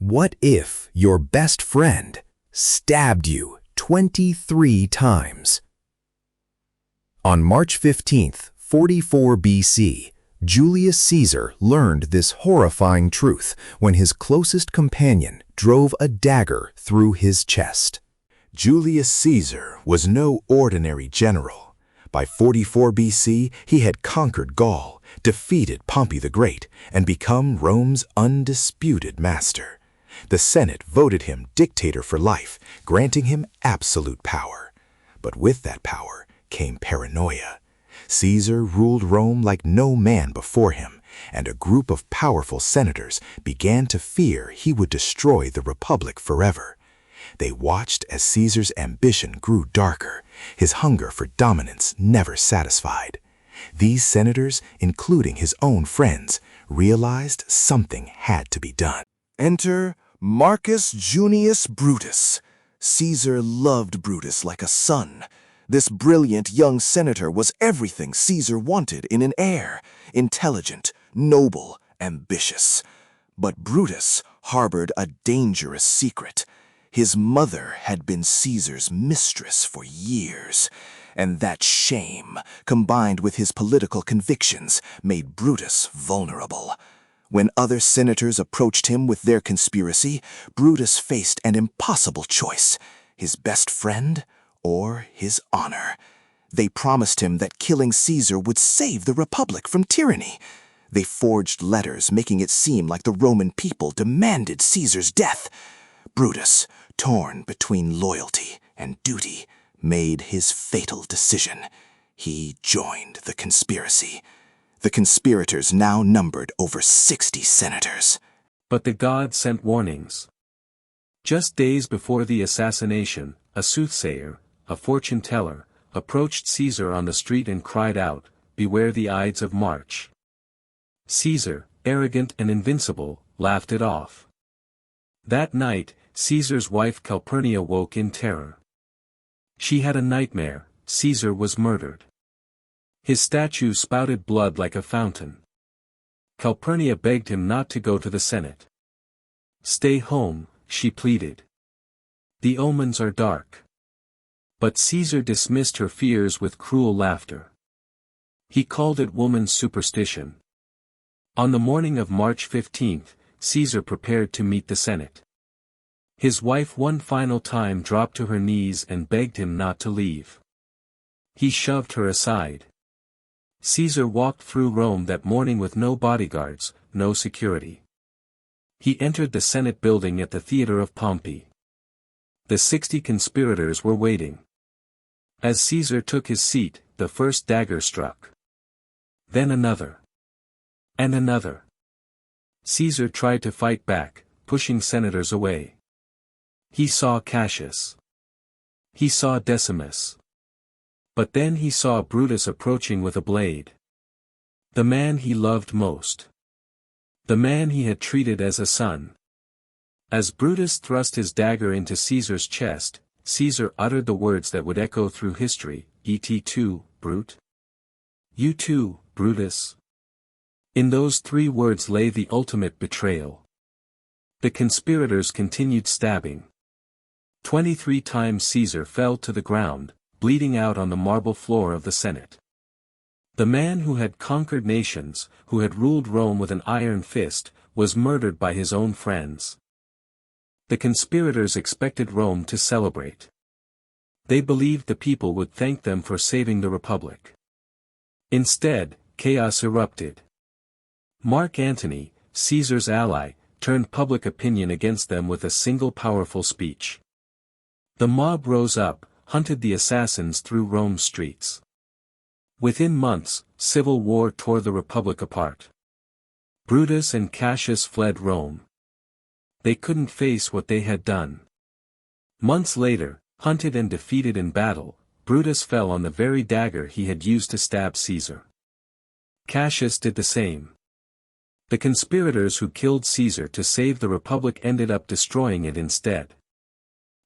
What if your best friend stabbed you 23 times? On March 15th, 44 BC, Julius Caesar learned this horrifying truth when his closest companion drove a dagger through his chest. Julius Caesar was no ordinary general. By 44 BC, he had conquered Gaul, defeated Pompey the Great, and become Rome's undisputed master. The Senate voted him dictator for life, granting him absolute power. But with that power came paranoia. Caesar ruled Rome like no man before him, and a group of powerful senators began to fear he would destroy the Republic forever. They watched as Caesar's ambition grew darker, his hunger for dominance never satisfied. These senators, including his own friends, realized something had to be done. Enter Marcus Junius Brutus. Caesar loved Brutus like a son. This brilliant young senator was everything Caesar wanted in an heir: intelligent, noble, ambitious. But Brutus harbored a dangerous secret. His mother had been Caesar's mistress for years, and that shame, combined with his political convictions, made Brutus vulnerable. When other senators approached him with their conspiracy, Brutus faced an impossible choice: his best friend or his honor. They promised him that killing Caesar would save the Republic from tyranny. They forged letters making it seem like the Roman people demanded Caesar's death. Brutus, torn between loyalty and duty, made his fatal decision. He joined the conspiracy. The conspirators now numbered over 60 senators. But the gods sent warnings. Just days before the assassination, a soothsayer, a fortune-teller, approached Caesar on the street and cried out, "Beware the Ides of March." Caesar, arrogant and invincible, laughed it off. That night, Caesar's wife Calpurnia woke in terror. She had a nightmare: Caesar was murdered. His statue spouted blood like a fountain. Calpurnia begged him not to go to the Senate. "Stay home," she pleaded. "The omens are dark." But Caesar dismissed her fears with cruel laughter. He called it woman's superstition. On the morning of March 15th, Caesar prepared to meet the Senate. His wife one final time dropped to her knees and begged him not to leave. He shoved her aside. Caesar walked through Rome that morning with no bodyguards, no security. He entered the Senate building at the Theater of Pompey. The 60 conspirators were waiting. As Caesar took his seat, the first dagger struck. Then another. And another. Caesar tried to fight back, pushing senators away. He saw Cassius. He saw Decimus. But then he saw Brutus approaching with a blade. The man he loved most. The man he had treated as a son. As Brutus thrust his dagger into Caesar's chest, Caesar uttered the words that would echo through history, "Et tu, Brute? You too, Brutus." In those 3 words lay the ultimate betrayal. The conspirators continued stabbing. 23 times Caesar fell to the ground, bleeding out on the marble floor of the Senate. The man who had conquered nations, who had ruled Rome with an iron fist, was murdered by his own friends. The conspirators expected Rome to celebrate. They believed the people would thank them for saving the Republic. Instead, chaos erupted. Mark Antony, Caesar's ally, turned public opinion against them with a single powerful speech. The mob rose up, hunted the assassins through Rome's streets. Within months, civil war tore the Republic apart. Brutus and Cassius fled Rome. They couldn't face what they had done. Months later, hunted and defeated in battle, Brutus fell on the very dagger he had used to stab Caesar. Cassius did the same. The conspirators who killed Caesar to save the Republic ended up destroying it instead.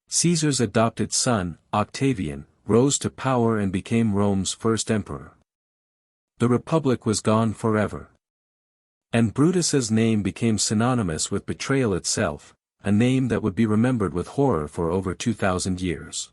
Caesar's adopted son, Octavian, rose to power and became Rome's first emperor. The Republic was gone forever. And Brutus's name became synonymous with betrayal itself, a name that would be remembered with horror for over 2,000 years.